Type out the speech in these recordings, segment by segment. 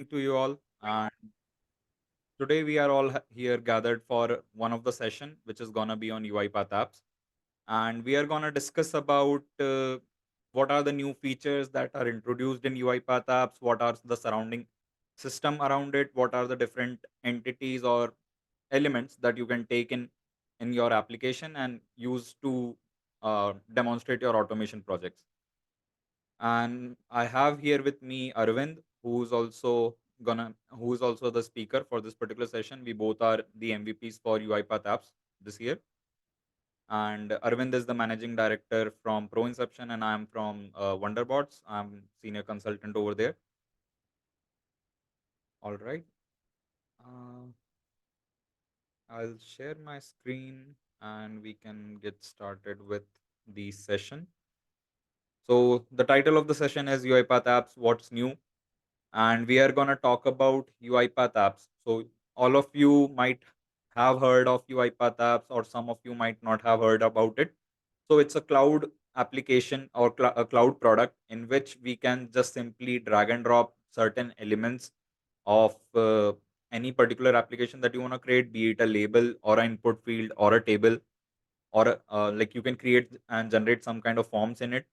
To you all. And today we are all here gathered for one of the session, which is gonna be on UiPath Apps, and we are gonna discuss about what are the new features that are introduced in UiPath Apps, what are the surrounding system around it, what are the different entities or elements that you can take in your application and use to demonstrate your automation projects. And I have here with me Arvind, who's also the speaker for this particular session. We both are the MVPs for UiPath Apps this year. And Arvind is the managing director from Pro Inception, and I'm from Wonderbots. I'm senior consultant over there. All right. Uh, I'll share my screen and we can get started with the session. So the title of the session is UiPath Apps, What's New? And we are going to talk about UiPath apps. So all of you might have heard of UiPath apps, or some of you might not have heard about it. So it's a cloud application or a cloud product in which we can just simply drag and drop certain elements of any particular application that you want to create, be it a label or an input field or a table, or like you can create and generate some kind of forms in it.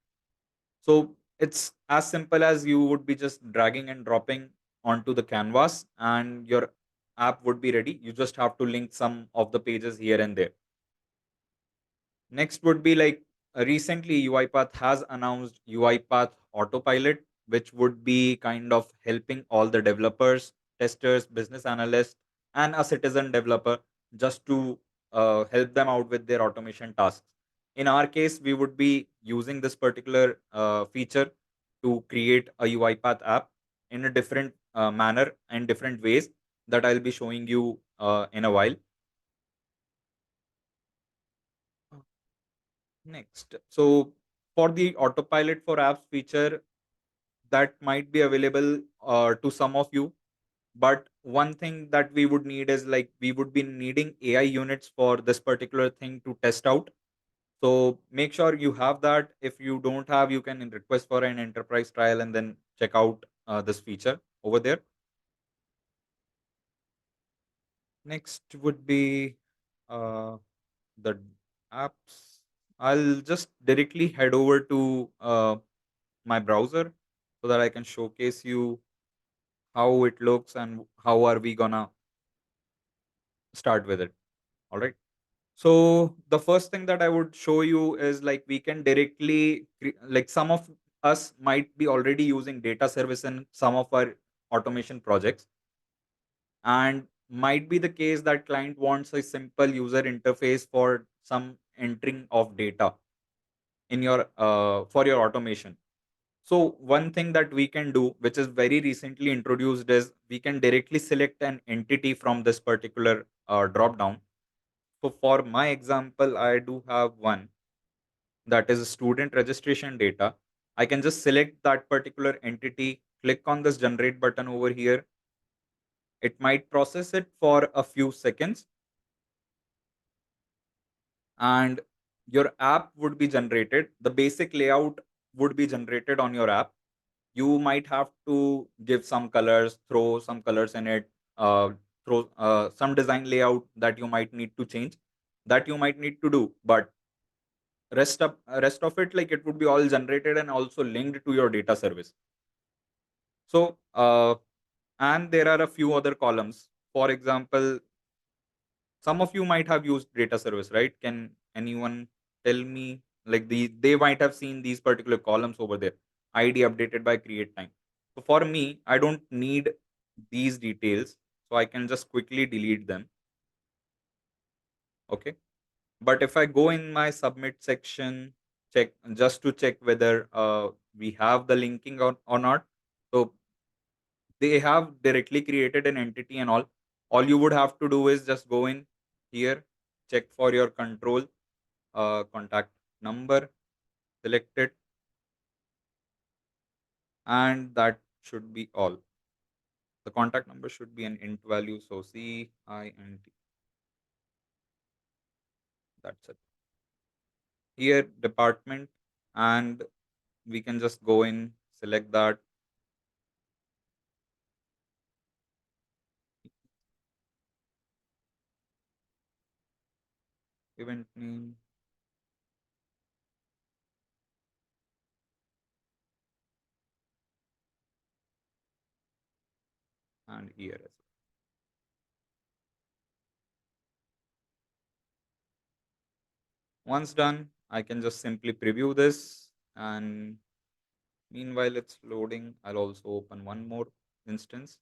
So it's as simple as you would be just dragging and dropping onto the canvas and your app would be ready. You just have to link some of the pages here and there. Next would be like recently UiPath has announced UiPath Autopilot, which would be kind of helping all the developers, testers, business analysts, and a citizen developer just to help them out with their automation tasks. In our case, we would be using this particular feature to create a UiPath app in a different manner and different ways that I'll be showing you in a while. Next, so for the autopilot for apps feature, that might be available to some of you, but one thing that we would need is like we would be needing AI units for this particular thing to test out. So make sure you have that. If you don't have, you can request for an enterprise trial and then check out this feature over there. Next would be uh, the apps. I'll just directly head over to my browser so that I can showcase you how it looks and how are we gonna start with it. All right. So the first thing that I would show you is like we can directly like some of us might be already using data service in some of our automation projects, and might be the case that client wants a simple user interface for some entering of data in your for your automation. So one thing that we can do, which is very recently introduced, is we can directly select an entity from this particular drop down. So for my example, I do have one that is student registration data. I can just select that particular entity, click on this generate button over here. It might process it for a few seconds, and your app would be generated. The basic layout would be generated on your app. You might have to give some colors, throw some colors in it, throw some design layout that you might need to change, that you might need to do. But rest of it, like it would be all generated and also linked to your data service. So and there are a few other columns. For example, some of you might have used data service, right? Can anyone tell me, like they might have seen these particular columns over there, id updated by create time. So for me, I don't need these details, so I can just quickly delete them. Okay. But if I go in my submit section, check just to check whether we have the linking or not. So they have directly created an entity and all you would have to do is just go in here, check for your control contact number, select it, and that should be all. The contact number should be an int value, so CINT. That's it. Here, department, and we can just go in, select that, event name, and year as well. Once done, I can just simply preview this, and meanwhile it's loading, I'll also open one more instance.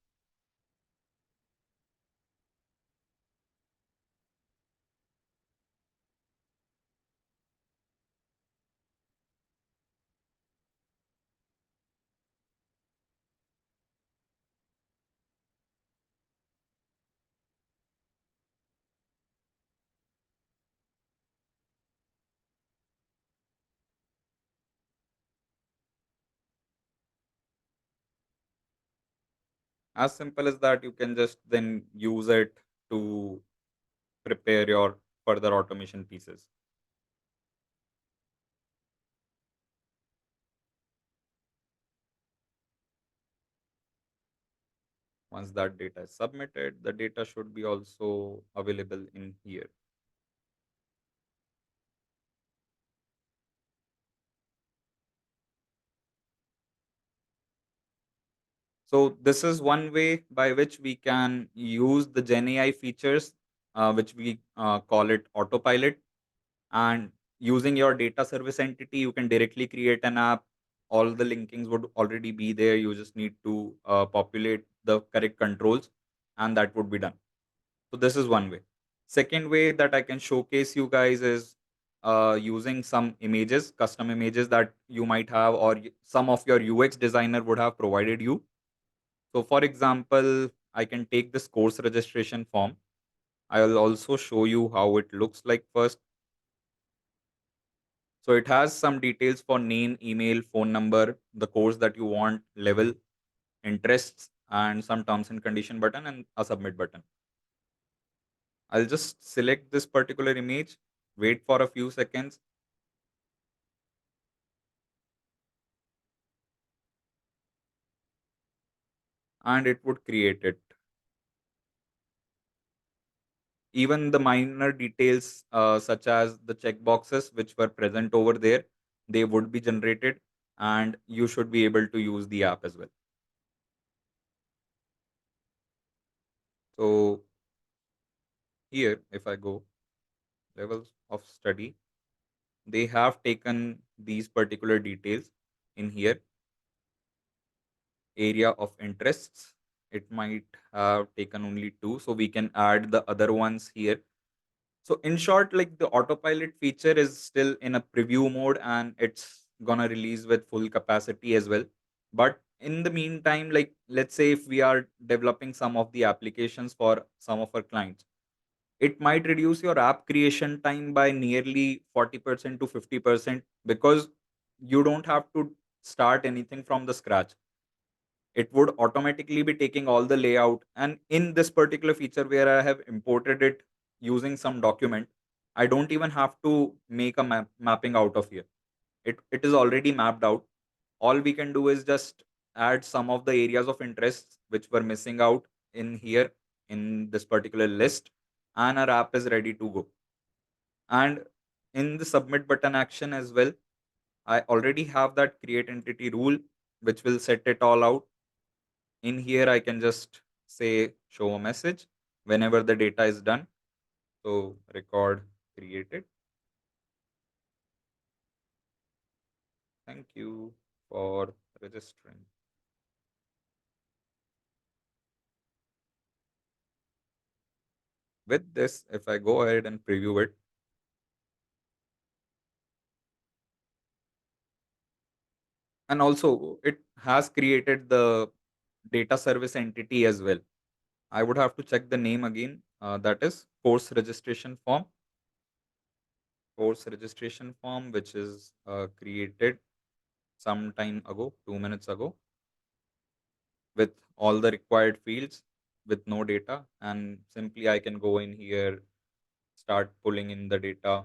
As simple as that, you can just then use it to prepare your further automation pieces. Once that data is submitted, the data should be also available in here. So this is one way by which we can use the Gen AI features, which we call it Autopilot. And using your data service entity, you can directly create an app. All the linkings would already be there. You just need to populate the correct controls, and that would be done. So this is one way. Second way that I can showcase you guys is using some images, custom images that you might have, or some of your UX designer would have provided you. So for example, I can take this course registration form. I'll also show you how it looks like first. So it has some details for name, email, phone number, the course that you want, level, interests, and some terms and condition button and a submit button. I'll just select this particular image, wait for a few seconds, and it would create it. Even the minor details, such as the checkboxes which were present over there, they would be generated, and you should be able to use the app as well. So here, if I go levels of study, they have taken these particular details in here. Area of interests, it might have taken only two, so we can add the other ones here. So in short, like, the autopilot feature is still in a preview mode, and it's gonna release with full capacity as well. But in the meantime, like, let's say if we are developing some of the applications for some of our clients, it might reduce your app creation time by nearly 40% to 50%, because you don't have to start anything from the scratch. It would automatically be taking all the layout, and in this particular feature where I have imported it using some document, I don't even have to make a mapping out of here. It is already mapped out. All we can do is just add some of the areas of interest which were missing out in here, in this particular list, and our app is ready to go. And in the submit button action as well, I already have that create entity rule which will set it all out. In here, I can just say show a message whenever the data is done. So record created. Thank you for registering. With this, if I go ahead and preview it, and also it has created the data service entity as well. I would have to check the name again. That is course registration form. Course registration form, which is created some time ago, 2 minutes ago, with all the required fields with no data, and simply I can go in here, start pulling in the data.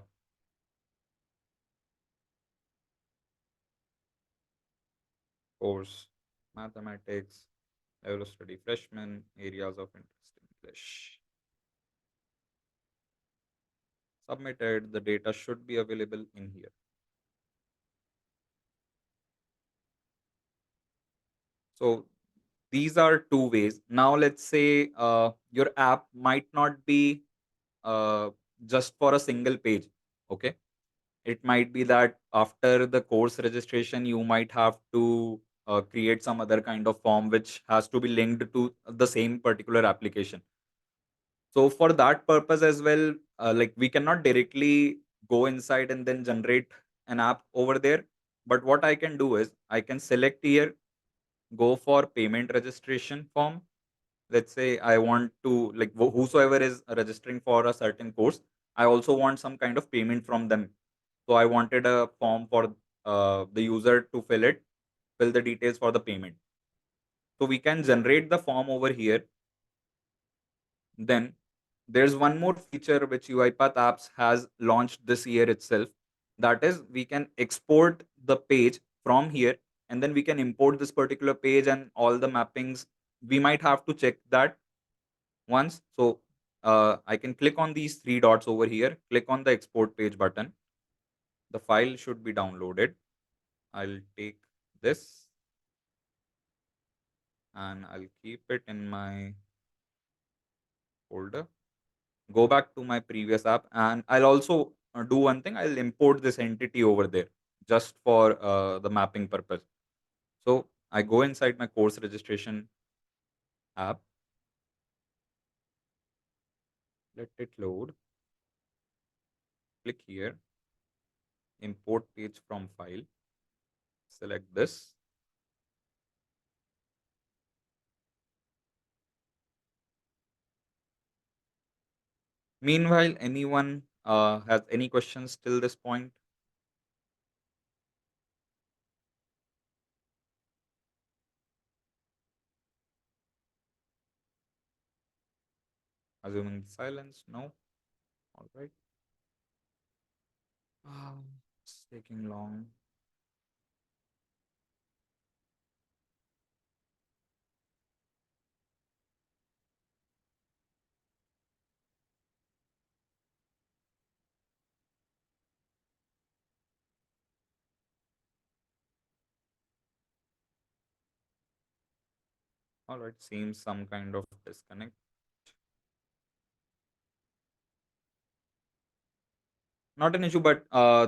Course mathematics, level of study freshman, areas of interest English, Submitted. The data should be available in here. So these are two ways. Now let's say your app might not be uh, just for a single page. Okay, it might be that after the course registration you might have to create some other kind of form which has to be linked to the same particular application. So for that purpose as well, like we cannot directly go inside and then generate an app over there. But what I can do is I can select here, go for payment registration form. Let's say I want to, like, whosoever is registering for a certain course, I also want some kind of payment from them. So I wanted a form for the user to fill the details for the payment. So we can generate the form over here. Then there's one more feature which UiPath Apps has launched this year itself. That is, we can export the page from here, and then we can import this particular page and all the mappings. We might have to check that once. So I can click on these three dots over here, click on the export page button. The file should be downloaded. I'll take this and I'll keep it in my folder. Go back to my previous app, and I'll also do one thing. I'll import this entity over there just for the mapping purpose. So I go inside my course registration app, let it load, click here, import page from file, select this. Meanwhile, anyone has any questions till this point? Assuming silence, no. All right. It's taking long. All right, seems some kind of disconnect. Not an issue, but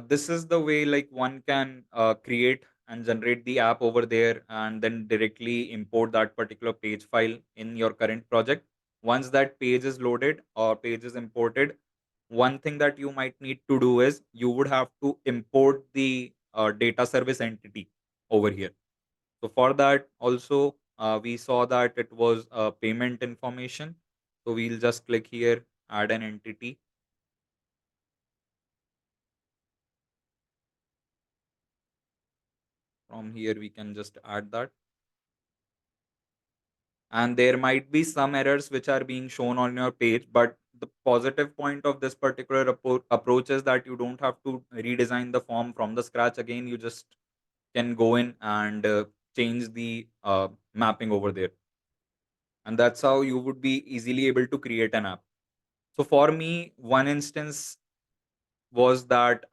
this is the way like one can create and generate the app over there and then directly import that particular page file in your current project. Once that page is loaded or page is imported, one thing that you might need to do is you would have to import the data service entity over here. So for that also, we saw that it was payment information. So we'll just click here, add an entity. From here, we can just add that. And there might be some errors which are being shown on your page, but the positive point of this particular approach is that you don't have to redesign the form from the scratch again. You just can go in and change the mapping over there, and that's how you would be easily able to create an app. So for me, one instance was that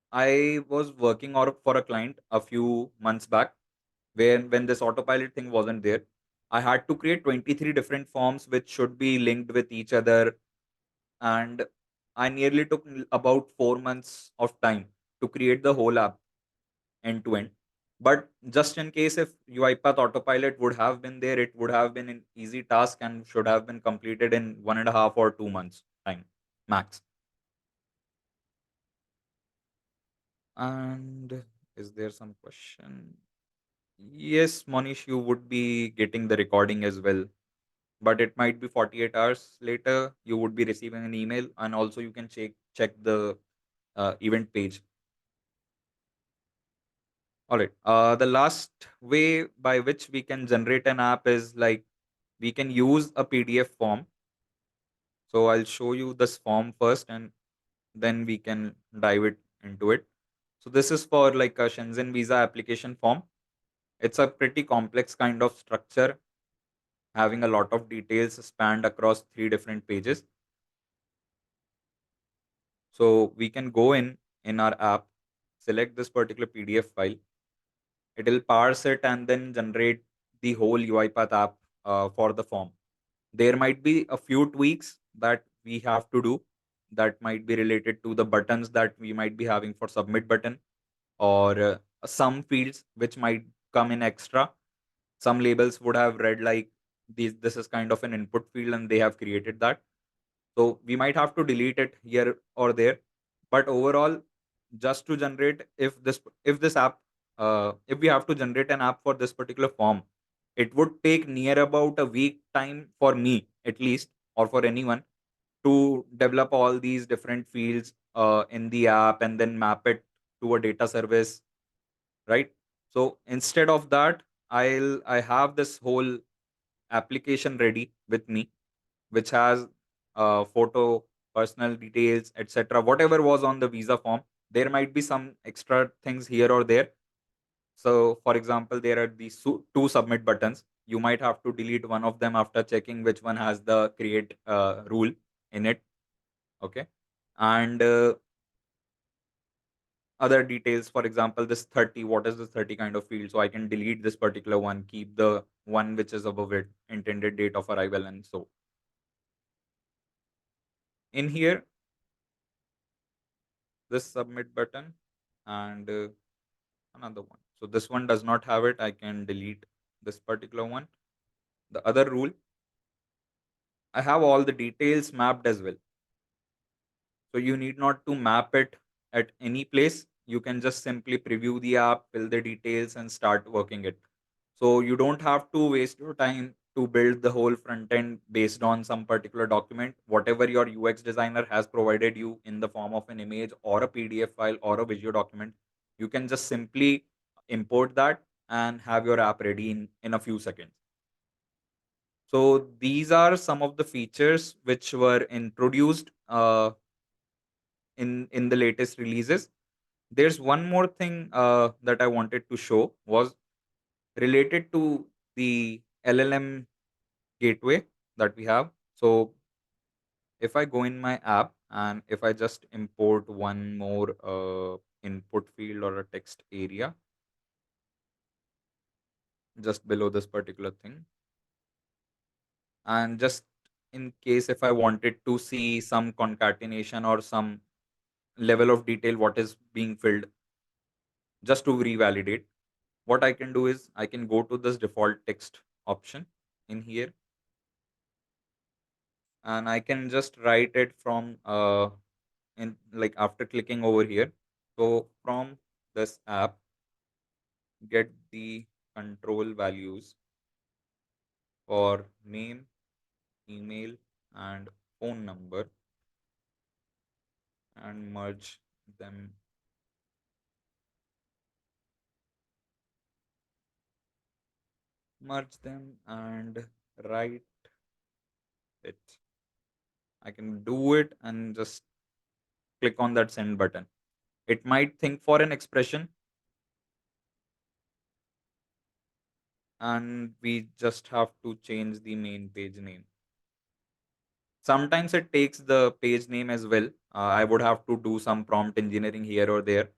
I was working for a client a few months back, when this autopilot thing wasn't there. I had to create 23 different forms which should be linked with each other, and I nearly took about 4 months of time to create the whole app end to end. But just in case if UiPath Autopilot would have been there, it would have been an easy task and should have been completed in 1.5 or 2 months time max. And is there some question? Yes, Monish, you would be getting the recording as well, but it might be 48 hours later. You would be receiving an email, and also you can check the event page. All right. The last way by which we can generate an app is like we can use a PDF form. So I'll show you this form first, and then we can dive it into it. So this is for like a Shenzhen visa application form. It's a pretty complex kind of structure, having a lot of details spanned across three different pages. So we can go in our app, select this particular PDF file. It'll parse it and then generate the whole UiPath app for the form. There might be a few tweaks that we have to do that might be related to the buttons that we might be having for submit button, or some fields which might come in extra. Some labels would have read like this is kind of an input field and they have created that, so we might have to delete it here or there. But overall, just to generate, if this app if we have to generate an app for this particular form, it would take near about a week time for me at least, or for anyone, to develop all these different fields in the app and then map it to a data service, right? So instead of that, I have this whole application ready with me, which has photo, personal details, etc. Whatever was on the visa form, there might be some extra things here or there. So, for example, there are these two submit buttons. You might have to delete one of them after checking which one has the create rule in it. Okay, and other details. For example, this 30. What is this 30 kind of field? So I can delete this particular one, keep the one which is above it, intended date of arrival, and so in here this submit button, and another one. So this one does not have it. I can delete this particular one. The other rule, I have all the details mapped as well. So you need not to map it at any place. You can just simply preview the app, fill the details, and start working it. So you don't have to waste your time to build the whole front end based on some particular document. Whatever your UX designer has provided you in the form of an image or a PDF file or a video document, you can just simply import that and have your app ready in a few seconds. So these are some of the features which were introduced in the latest releases. There's one more thing that I wanted to show was related to the LLM gateway that we have. So if I go in my app and if I just import one more input field or a text area just below this particular thing, and just in case if I wanted to see some concatenation or some level of detail what is being filled, just to revalidate, what I can do is I can go to this default text option in here, and I can just write it from in like after clicking over here. So from this app, get the control values for name, email, and phone number, and them merge them and write it. I can do it and just click on that send button. It might think for an expression, and we just have to change the main page name. Sometimes it takes the page name as well. I would have to do some prompt engineering here or there,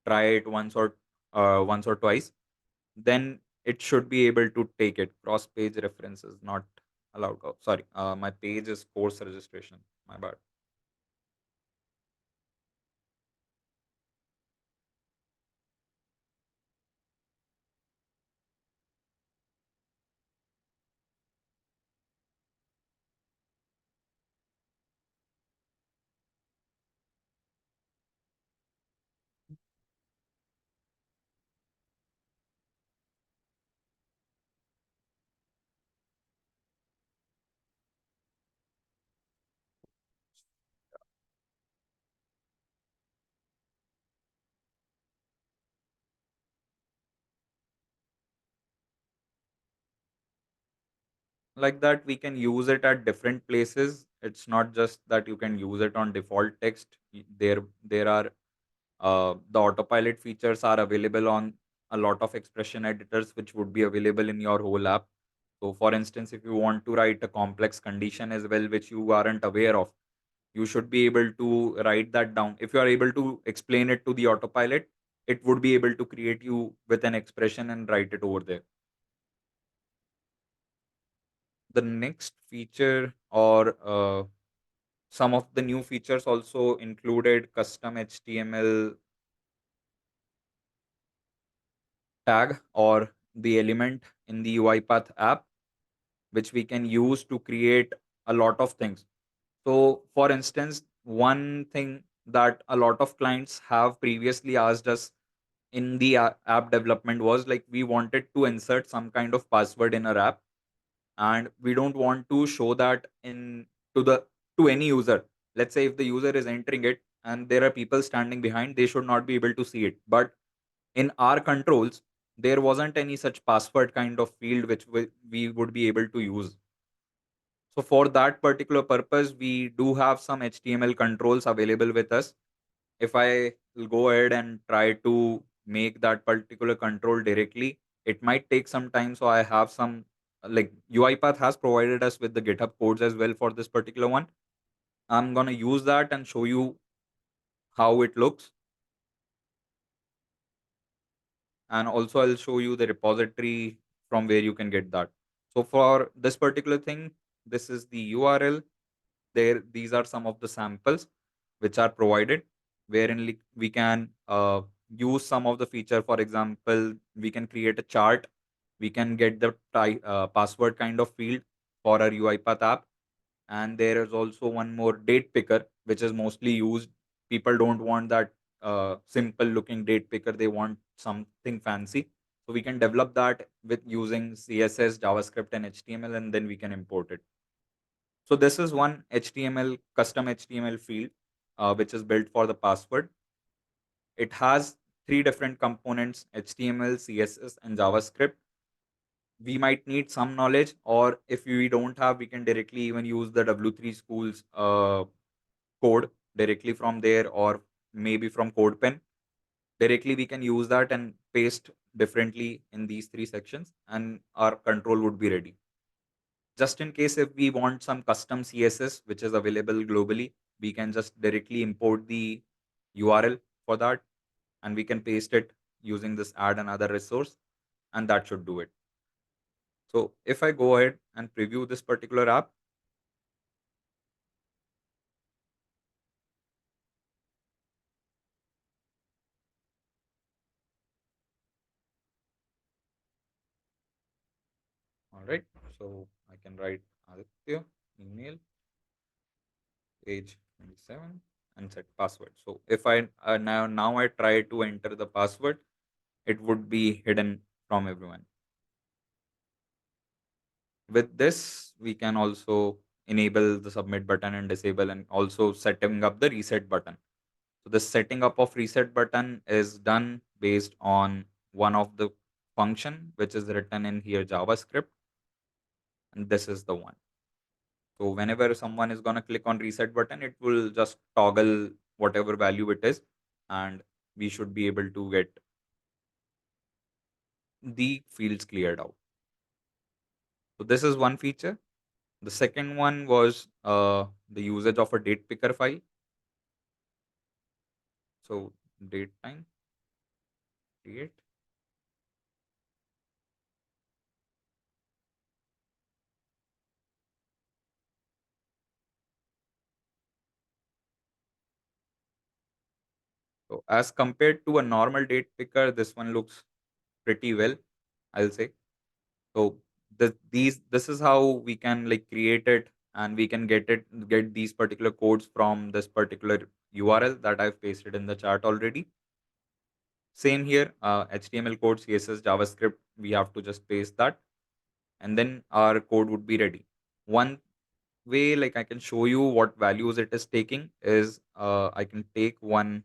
try it once or twice, then it should be able to take it. Cross page references not allowed. Oh, sorry, my page is course registration, my bad. Like that, we can use it at different places. It's not just that you can use it on default text. There are the autopilot features are available on a lot of expression editors which would be available in your whole app. So for instance, if you want to write a complex condition as well which you aren't aware of, You should be able to write that down. If you are able to explain it to the autopilot, it would be able to create you with an expression and write it over there. The next feature, or some of the new features, also included custom HTML tag or the element in the UiPath app, which we can use to create a lot of things. So, for instance, one thing that a lot of clients have previously asked us in the app development was like, we wanted to insert some kind of password in our app, and we don't want to show that in to the to any user. Let's say if the user is entering it and there are people standing behind, they should not be able to see it. But in our controls, there wasn't any such password kind of field which we would be able to use. So for that particular purpose, we do have some HTML controls available with us. If I will go ahead and try to make that particular control directly, it might take some time. So I have some, like, UiPath has provided us with the GitHub codes as well for this particular one. I'm gonna use that and show you how it looks, and also I'll show you the repository from where you can get that. So for this particular thing, this is the URL. There, these are some of the samples which are provided, wherein we can use some of the feature. For example, we can create a chart, we can get the password kind of field for our UiPath app, and there is also one more date picker which is mostly used. People don't want that simple looking date picker, they want something fancy. So we can develop that with using CSS, JavaScript, and HTML, and then we can import it. So this is one HTML, custom HTML field, which is built for the password. It has three different components: HTML, CSS, and JavaScript. We might need some knowledge, or if we don't have, we can directly even use the W3 schools code directly from there, or maybe from CodePen. Directly, we can use that and paste differently in these three sections, and our control would be ready. Just in case if we want some custom CSS which is available globally, we can just directly import the URL for that, and we can paste it using this add another resource, and that should do it. So if I go ahead and preview this particular app, all right, so I can write Aditya, email, age 27, and set password. So if I now I try to enter the password, it would be hidden from everyone. With this, we can also enable the submit button and disable, and also setting up the reset button. So the setting up of reset button is done based on one of the function which is written in here JavaScript, and this is the one. So whenever someone is gonna click on reset button, it will just toggle whatever value it is, and we should be able to get the fields cleared out. So this is one feature. The second one was the usage of a date picker file. So date time, create. So as compared to a normal date picker, this one looks pretty well, I'll say. So this is how we can like create it, and we can get these particular codes from this particular URL that I've pasted in the chart already. Same here, HTML code, CSS, JavaScript, we have to just paste that, and then our code would be ready. One way, like, I can show you what values it is taking is I can take one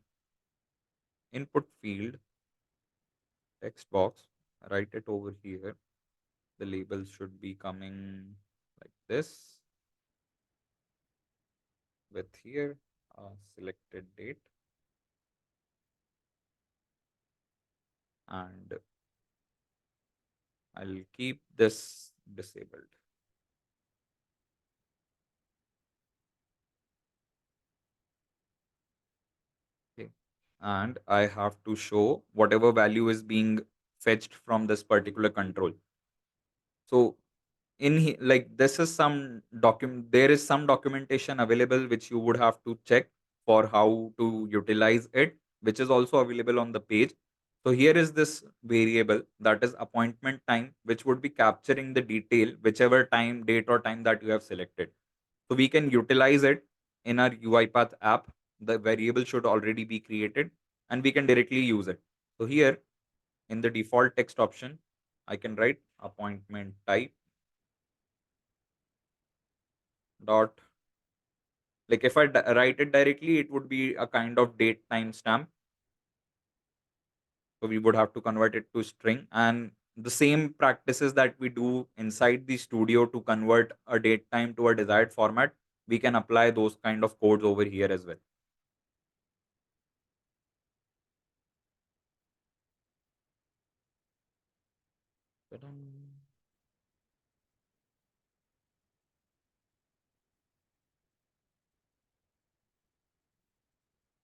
input field text box, write it over here. The label should be coming like this, with here selected date, and I'll keep this disabled. and I have to show whatever value is being fetched from this particular control. So like this is some document, there is some documentation available which you would have to check for how to utilize it, which is also available on the page. So here is this variable that is appointment time, which would be capturing the detail, whichever time, date or time that you have selected. So we can utilize it in our UiPath app. The variable should already be created and we can directly use it. So here in the default text option, I can write appointment type dot, like if I write it directly, it would be a kind of date timestamp. So we would have to convert it to string, and the same practices that we do inside the studio to convert a date time to a desired format, we can apply those kind of codes over here as well. Ta-dam.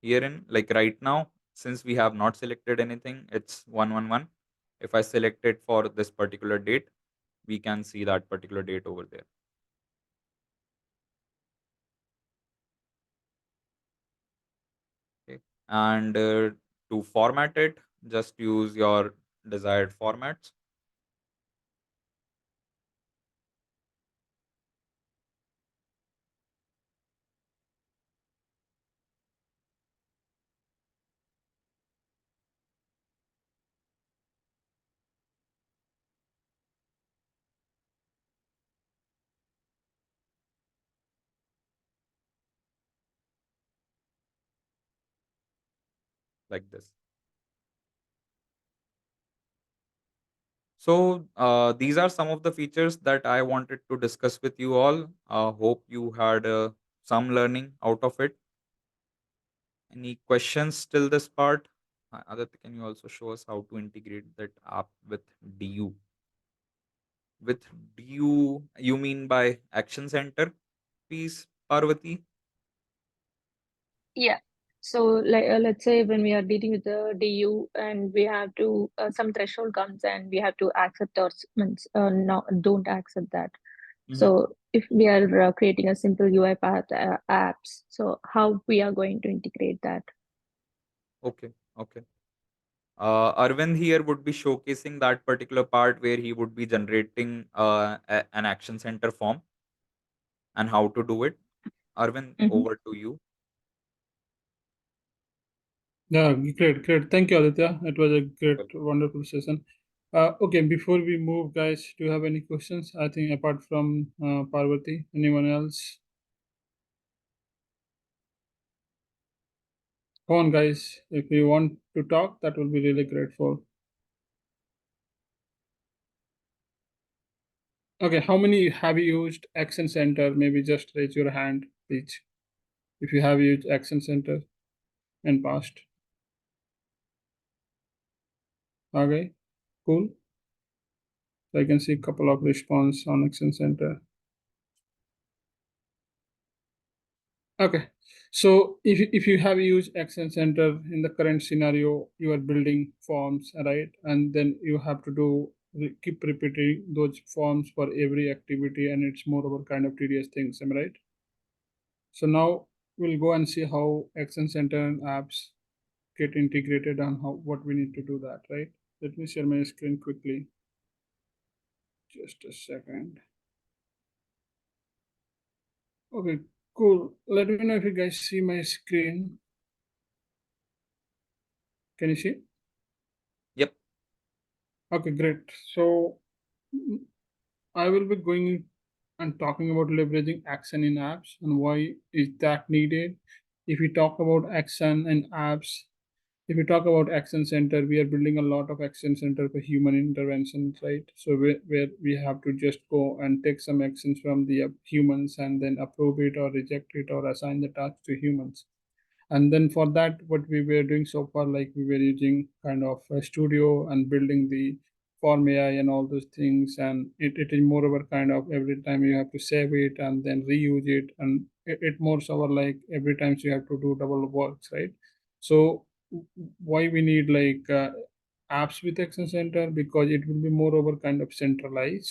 Herein, like right now, since we have not selected anything, it's 111. If I select it for this particular date, we can see that particular date over there. Okay. And to format it, just use your desired formats. Like this. So these are some of the features that I wanted to discuss with you all. Hope you had some learning out of it. Any questions till this part? Aditya, can you also show us how to integrate that app with DU? With DU, you mean by Action Center, please, Parvati? Yeah. So let's say when we are dealing with the DU and we have to some threshold comes and we have to accept or means no, don't accept that. Mhm. So if we are creating a simple UiPath apps, so how we are going to integrate that? Okay, okay. Arvind here would be showcasing that particular part where he would be generating an Action Center form and how to do it. Arvind, Mm-hmm. over to you. Yeah, great, great. Thank you, Aditya. It was a great, wonderful session. Okay, before we move, guys, do you have any questions? I think apart from Parvati, anyone else? Come on, guys. If you want to talk, that will be really grateful. Okay, how many have you used Action Center? Maybe just raise your hand, please. If you have used Action Center in past. Okay, cool. So I can see a couple of response on Action Center. Okay, so if you have used Action Center in the current scenario, you are building forms, right? And then you have to keep repeating those forms for every activity, and it's more of a kind of tedious things, am I right? So now we'll go and see how Action Center and apps get integrated and how what we need to do that, right? Let me share my screen quickly. Just a second. Okay, cool. Let me know if you guys see my screen. Can you see? Yep. Okay, great. So I will be going and talking about leveraging action in apps and why is that needed. If we talk about action and apps, if we talk about action center, we are building a lot of action center for human interventions, right? So where we have to just go and take some actions from the humans and then approve it or reject it or assign the task to humans. And then for that, what we were doing so far, like we were using kind of a studio and building the form AI and all those things. And it is more of a kind of every time you have to save it and then reuse it. And it more so like every time you have to do double works, right? So why we need like apps with action center, because it will be moreover kind of centralized,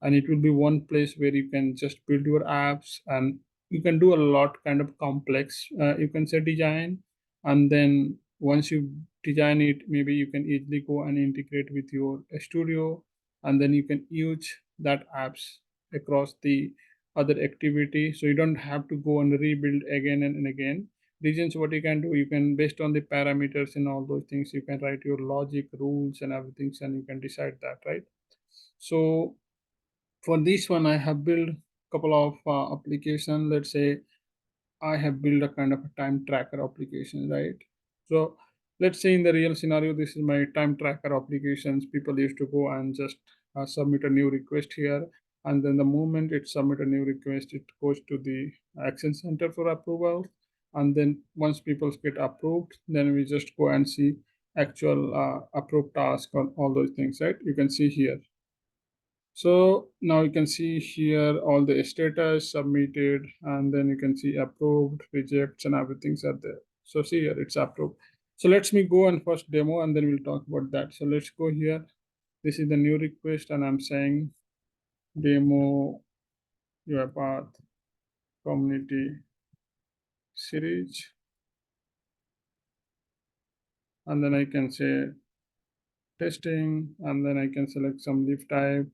and it will be one place where you can just build your apps, and you can do a lot kind of complex you can say design. And then once you design it, maybe you can easily go and integrate with your studio, and then you can use that apps across the other activity, so you don't have to go and rebuild again and again. Regions, what you can do, you can, based on the parameters and all those things, you can write your logic rules and everything, and you can decide that, right? So for this one, I have built a couple of application. Let's say I have built a kind of a time tracker application, right? So let's say in the real scenario, this is my time tracker applications. People used to go and just submit a new request here. And then the moment it submit a new request, it goes to the action center for approval. And then once people get approved, then we just go and see actual approved task on all those things, right? You can see here. So now you can see here all the status submitted, and then you can see approved, rejects, and everything's are there. So see here, it's approved. So let's me go and first demo, and then we'll talk about that. So let's go here. This is the new request, and I'm saying demo UiPath community series. And then I can say testing, and then I can select some leaf type,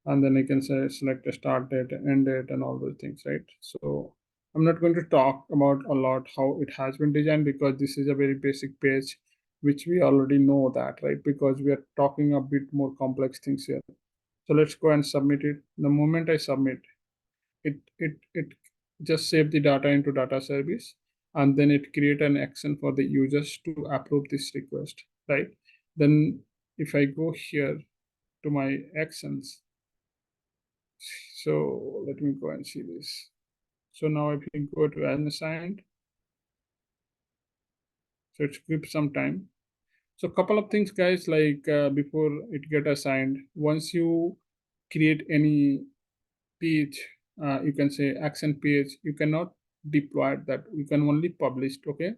and then I can say select a start date, end date, and all those things, right? So I'm not going to talk about a lot how it has been designed, because this is a very basic page which we already know that, right? Because we are talking a bit more complex things here. So let's go and submit it. The moment I submit, it just save the data into data service, and then it create an action for the users to approve this request, right? Then if I go here to my actions, so let me go and see this. So now if you go to unassigned, so it's keep some time. So a couple of things, guys, like before it get assigned, once you create any page, you can say action page, you cannot deploy that. You can only publish, okay?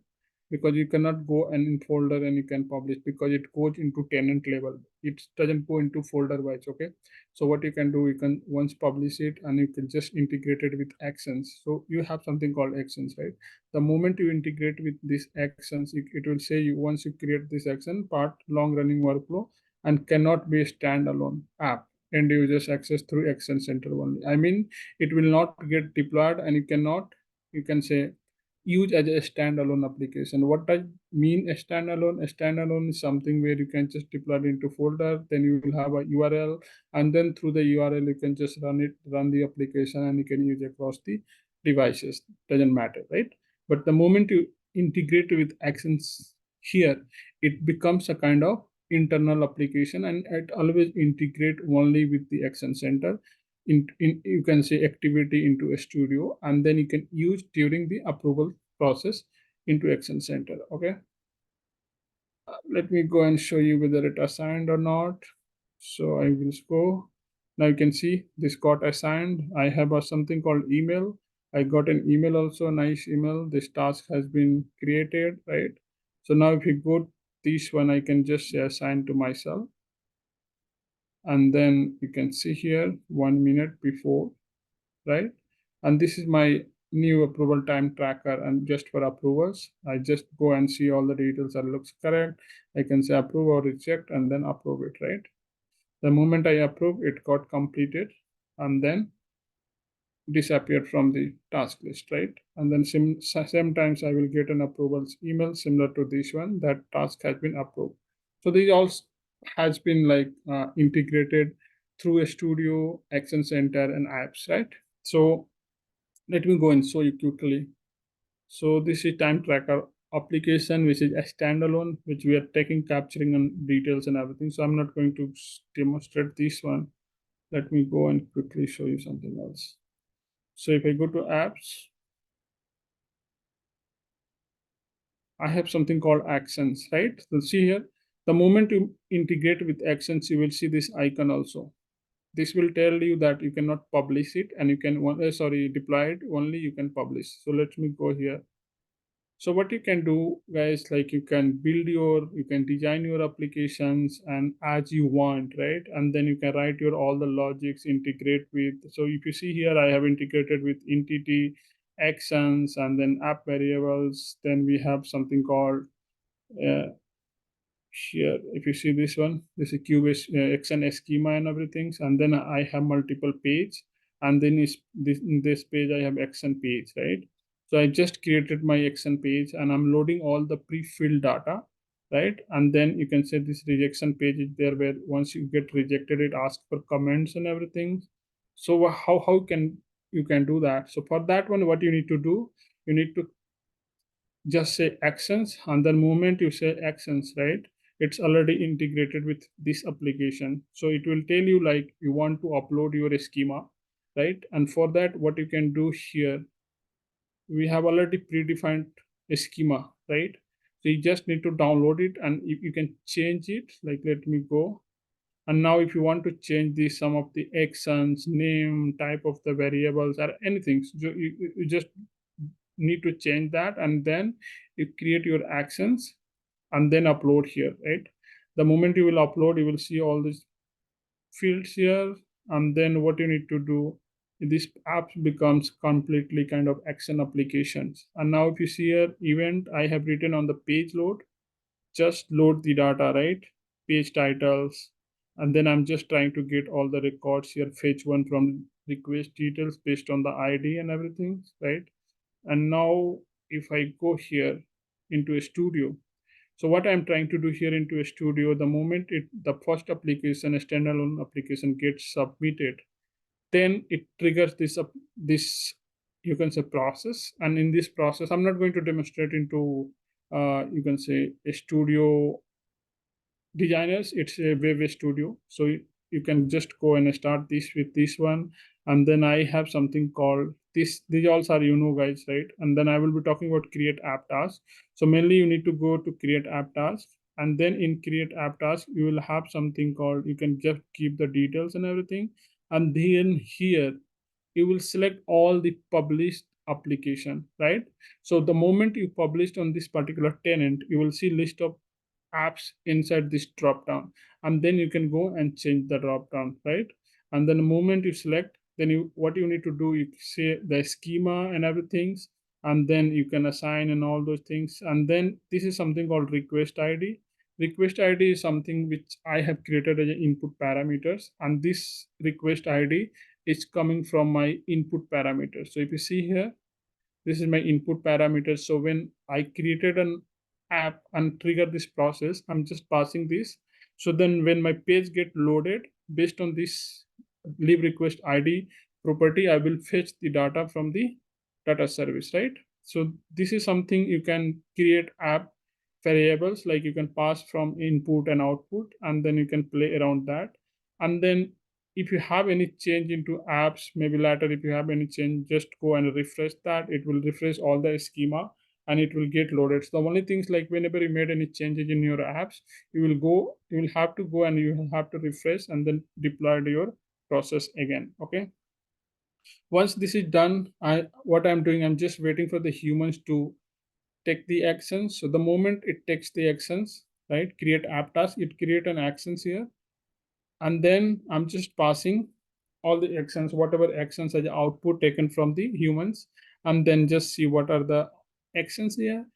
Because you cannot go and in folder and you can publish, because it goes into tenant level. It doesn't go into folder wise, okay? So what you can do, you can once publish it and you can just integrate it with actions. So you have something called actions, right? The moment you integrate with these actions, it will say you, once you create this action part, long running workflow, and cannot be a standalone app end users access through action center only. I mean, it will not get deployed, and you cannot, you can say, use as a standalone application. What I mean a standalone? A standalone is something where you can just deploy it into folder, then you will have a URL, and then through the URL you can just run the application, and you can use across the devices. Doesn't matter, right? But the moment you integrate with actions here, it becomes a kind of internal application, and it always integrate only with the action center. You can say activity into a studio, and then you can use during the approval process into action center, okay? Let me go and show you whether it assigned or not. So I will go. Now you can see this got assigned. I have something called email. I got an email also, a nice email. This task has been created, right? So now if you go this one, I can just say assign to myself. And then you can see here 1 minute before, right? And this is my new approval time tracker, and just for approvals, I just go and see all the details that looks correct. I can say approve or reject and then approve it, right? The moment I approve, it got completed and then disappeared from the task list, right? And then sometimes I will get an approvals email similar to this one, that task has been approved. So these all has been like integrated through a studio, action center, and apps, right? So let me go and show you quickly. So this is time tracker application, which is a standalone, which we are taking, capturing on details and everything. So I'm not going to demonstrate this one. Let me go and quickly show you something else. So if I go to apps, I have something called actions, right? So see here, the moment you integrate with actions, you will see this icon also. This will tell you that you cannot publish it, and you can deploy it, only you can publish. So let me go here. So what you can do, guys, like you can design your applications and as you want, right? And then you can write your all the logics, integrate with. So if you see here, I have integrated with entity, actions, and then app variables. Then we have something called uh, here. If you see this one, this is QBase action schema and everything. And then I have multiple page, and then in this page I have action page, right? So I just created my action page and I'm loading all the pre-filled data, right? And then you can say this rejection page is there, where once you get rejected, it asks for comments and everything. So how can you can do that? So for that one, what you need to do, you need to just say actions, and the moment you say actions, right, it's already integrated with this application. So it will tell you like you want to upload your schema, right? And for that, what you can do here, we have already predefined a schema, right? So you just need to download it and you can change it. Like, let me go. And now if you want to change the some of the actions, name, type of the variables or anything, so you just need to change that, and then you create your actions and then upload here, right? The moment you will upload, you will see all these fields here, and then what you need to do, this app becomes completely kind of action applications. And now if you see here event, I have written on the page load, just load the data, right? Page titles, and then I'm just trying to get all the records here, fetch one from request details based on the ID and everything, right? And now if I go here into a studio, so what I'm trying to do here into a studio, the moment the first application, a standalone application, gets submitted, then it triggers this you can say process. And in this process, I'm not going to demonstrate into you can say a studio designers, it's a web studio. So you can just go and start this with this one. And then I have something called this, these also are, guys, right? And then I will be talking about create app task. So mainly you need to go to create app task, and then in create app task you will have something called, you can just keep the details and everything. And then here you will select all the published application, right? So the moment you published on this particular tenant, you will see list of apps inside this drop down, and then you can go and change the drop down, right? And then the moment you select, then you what you need to do, you say the schema and everything, and then you can assign and all those things. And then this is something called request ID. Request ID is something which I have created as input parameters, and this request ID is coming from my input parameters. So if you see here, this is my input parameters. So when I created an app and trigger this process, I'm just passing this. So then when my page get loaded based on this leave request ID property, I will fetch the data from the data service, right? So this is something you can create app variables, like you can pass from input and output, and then you can play around that. And then if you have any change into apps, maybe later if you have any change, just go and refresh that. It will refresh all the schema and it will get loaded. So the only things, like whenever you made any changes in your apps, you will have to go and you will have to refresh and then deploy your process again. Okay, once this is done, what I'm doing, I'm just waiting for the humans to take the actions. So the moment it takes the actions, right, create app task, it create an actions here. And then I'm just passing all the actions, whatever actions as output taken from the humans, and then just see what are the actions here,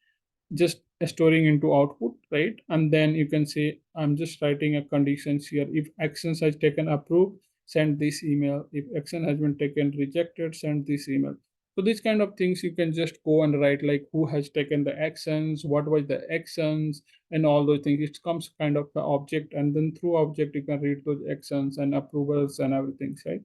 just storing into output, right? And then you can say, I'm just writing a conditions here. If actions has taken approved, send this email. If action has been taken rejected, send this email. So these kind of things you can just go and write, like who has taken the actions, what was the actions, and all those things. It comes kind of the object, and then through object you can read those actions and approvals and everything, right?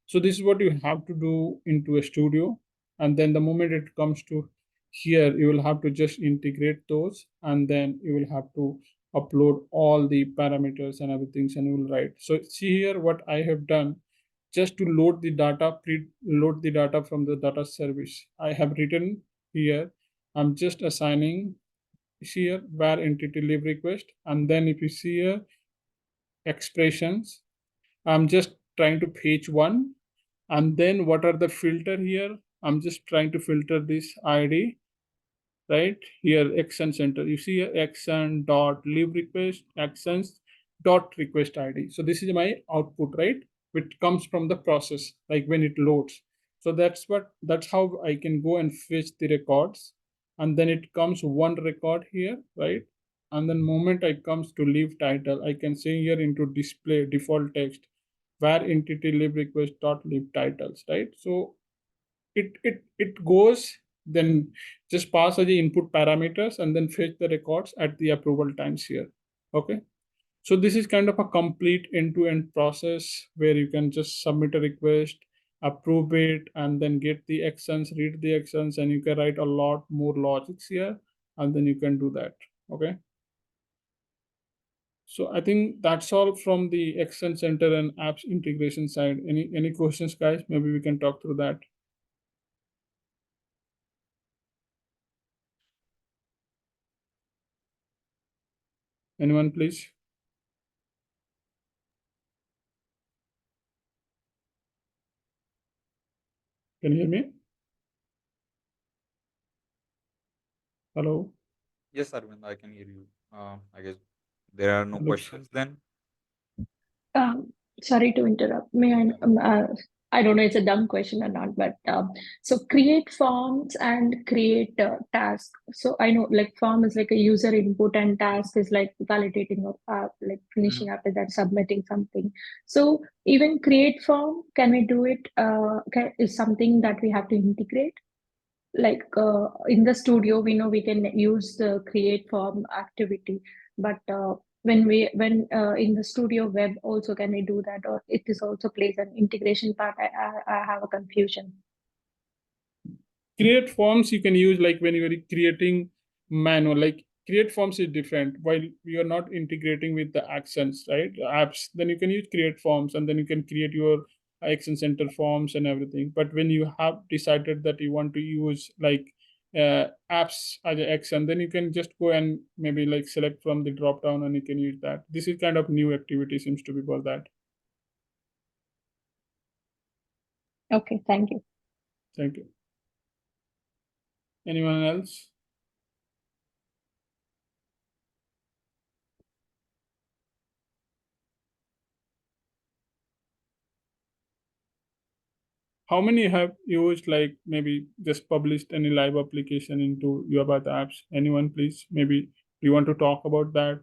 So this is what you have to do into a studio. And then the moment it comes to here, you will have to just integrate those, and then you will have to upload all the parameters and everything, and you will write. So see here what I have done, just to load the data, load the data from the data service. I have written here, I'm just assigning here where entity leave request, and then if you see here expressions, I'm just trying to fetch one. And then what are the filter here, I'm just trying to filter this ID, right? Here action center, you see here action dot leave request actions dot request ID. So this is my output, right? Which comes from the process, like when it loads. So that's how I can go and fetch the records, and then it comes one record here, right? And then moment I comes to leave title, I can say here into display default text where entity leave request dot leave titles, right? So it goes, then just pass as the input parameters and then fetch the records at the approval times here. Okay, so this is kind of a complete end-to-end process where you can just submit a request, approve it, and then get the actions, read the actions, and you can write a lot more logics here, and then you can do that. Okay, so I think that's all from the action center and apps integration side. Any questions, guys? Maybe we can talk through that. Anyone, please? Can you hear me? Hello? Yes, Arvind, I can hear you. I guess there are no Looks questions then. Um, Sorry to interrupt. I don't know it's a dumb question or not, but so create forms and create task. So I know like form is like a user input and task is like validating or like finishing Mhm. after that, submitting something. So even create form, can we do it? Is something that we have to integrate? Like in the studio we know we can use the create form activity, but when in the studio web also can we do that, or it is also plays an integration part? I have a confusion. create forms you can use like when you're creating manual, like create forms is different while you're not integrating with the actions, right? Apps, then you can use create forms and then you can create your action center forms and everything. But when you have decided that you want to use like apps as an action, then you can just go and maybe like select from the drop down and you can use that. This is kind of new activity seems to be for that. Okay, thank you. Thank you. Anyone else? How many have used like maybe just published any live application into UiPath apps? Anyone, please? Maybe do you want to talk about that?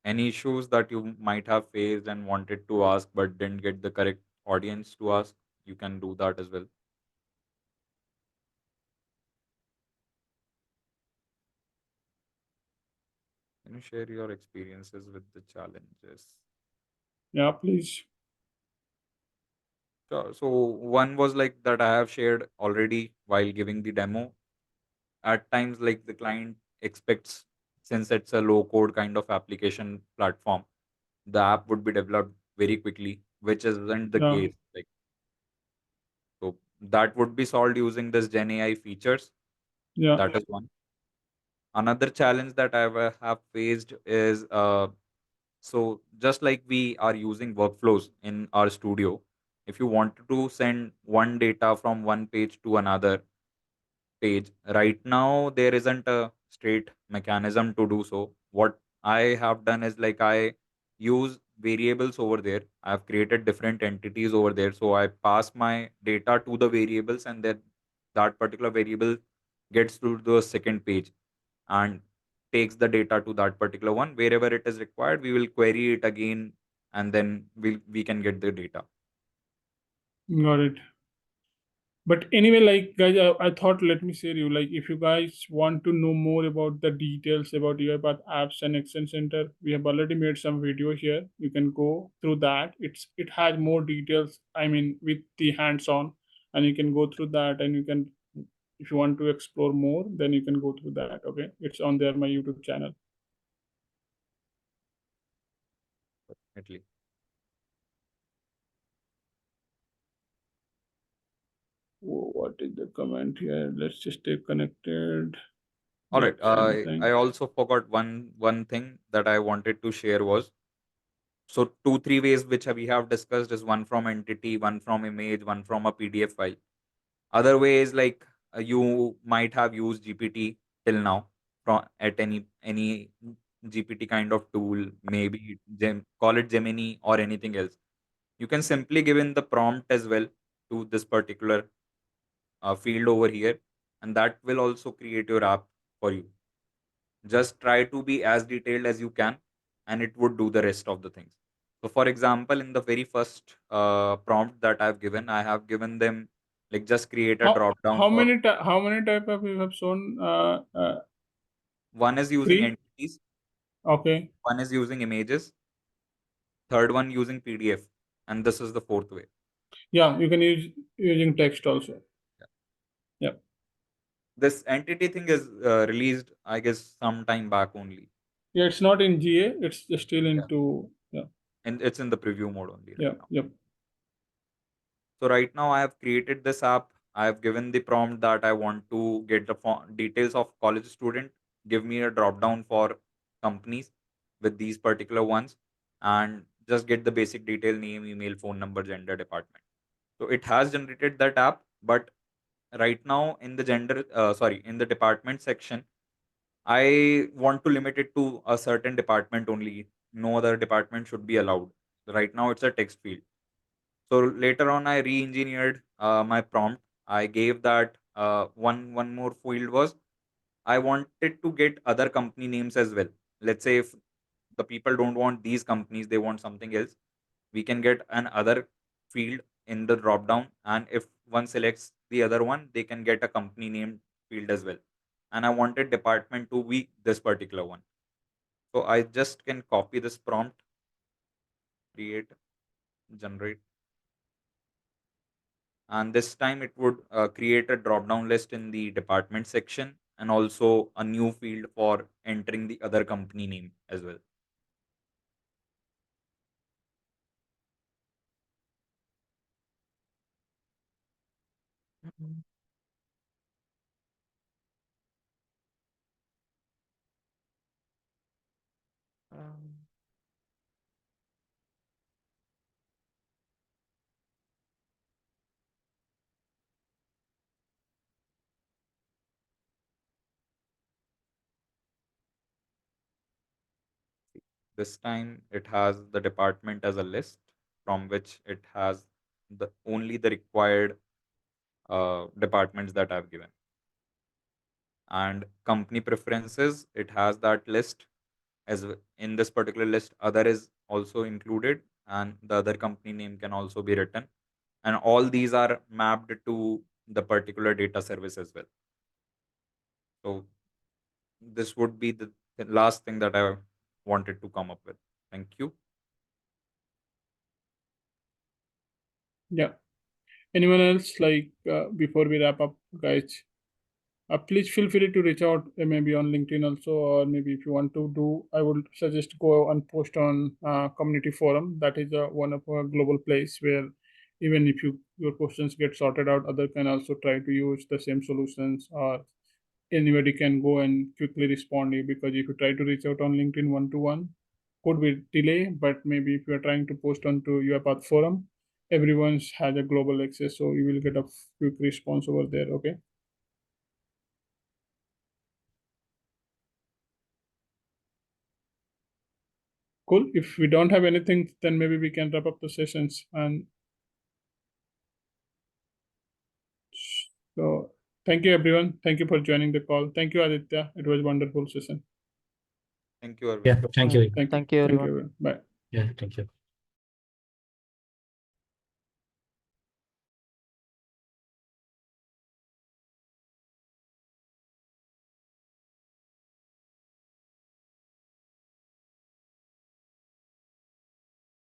Any issues that you might have faced and wanted to ask but didn't get the correct audience to ask, you can do that as well. Can you share your experiences with the challenges? Yeah, please. Sure. So one was like that I have shared already while giving the demo. At times, like the client expects, since it's a low code kind of application platform, the app would be developed very quickly, which isn't the Yeah, case. Like, so that would be solved using this Gen AI features. yeah, That is one. Another challenge that have faced is so just like we are using workflows in our studio, if you want to send one data from one page to another page, right now there isn't a straight mechanism to do so. What I have done is like I use variables over there. I've created different entities over there, so I pass my data to the variables, and then that particular variable gets to the second page and takes the data to that particular one. Wherever it is required, we will query it again, and then we can get the data. got it. But anyway, like guys, I thought let me share you like if you guys want to know more about the details about UiPath apps and Action Center, we have already made some video here. You can go through that. It has more details. I mean, with the hands-on, and you can go through that, and you can if you want to explore more, then you can go through that. Okay, it's on there my YouTube channel. Definitely. What is the comment here? Let's just stay connected. All right. That's something. I also forgot one thing that I wanted to share was So 2-3 ways which we have discussed is one from entity, one from image, one from a PDF file. Other way is like you might have used GPT till now from at any GPT kind of tool, maybe call it Gemini or anything else. You can simply give in the prompt as well to this particular field over here, and that will also create your app for you. Just try to be as detailed as you can, and it would do the rest of the things. So for example, in the very first prompt that I've given, I have given them like just create a drop down How for many how many type of you have shown? one is using 3? entities, Okay. one is using images, third one using PDF, and this is the fourth way. Yeah, you can use using text also. Yeah. This entity thing is released, I guess, some time back only, Yeah, it's not in GA. It's just still into and it's in the preview mode only right now. Yep. So right now I have created this app. I have given the prompt that I want to get the details of college student. Give me a drop down for companies with these particular ones, and just get the basic detail: name, email, phone number, gender, department. So it has generated that app, but right now in the in the department section, I want to limit it to a certain department only. No other department should be allowed. Right now it's a text field. So later on, I re-engineered my prompt. I gave that one more field was I wanted to get other company names as well. Let's say if the people don't want these companies, they want something else. We can get an other field in the drop down, and if one selects the other one, they can get a company name field as well. And I wanted department to be this particular one. So I just can copy this prompt, create, generate, and this time it would create a drop down list in the department section, and also a new field for entering the other company name as well. This time it has the department as a list from which it has the only the required departments that I've given. And company preferences, it has that list as in this particular list other is also included, and the other company name can also be written, and all these are mapped to the particular data service as well. So this would be the last thing that I wanted to come up with. Thank you. Yeah. Anyone else, like before we wrap up, guys? Please feel free to reach out, maybe on LinkedIn also, or maybe if you want to do, I would suggest go and post on community forum. That is one of a global place where even if your questions get sorted out, other can also try to use the same solutions, or anybody can go and quickly respond to you. Because if you try to reach out on LinkedIn one-to-one, could be delay, but maybe if you are trying to post onto UiPath forum, everyone's has a global access, so you will get a quick response over there. Okay. Cool. If we don't have anything, then maybe we can wrap up the sessions. And so thank you, everyone. Thank you for joining the call. Thank you, Aditya. It was a wonderful session. Thank you, Arvind. Yeah, thank you. Thank you. Thank you, Thank everyone. you, everyone. Bye. Yeah, thank you.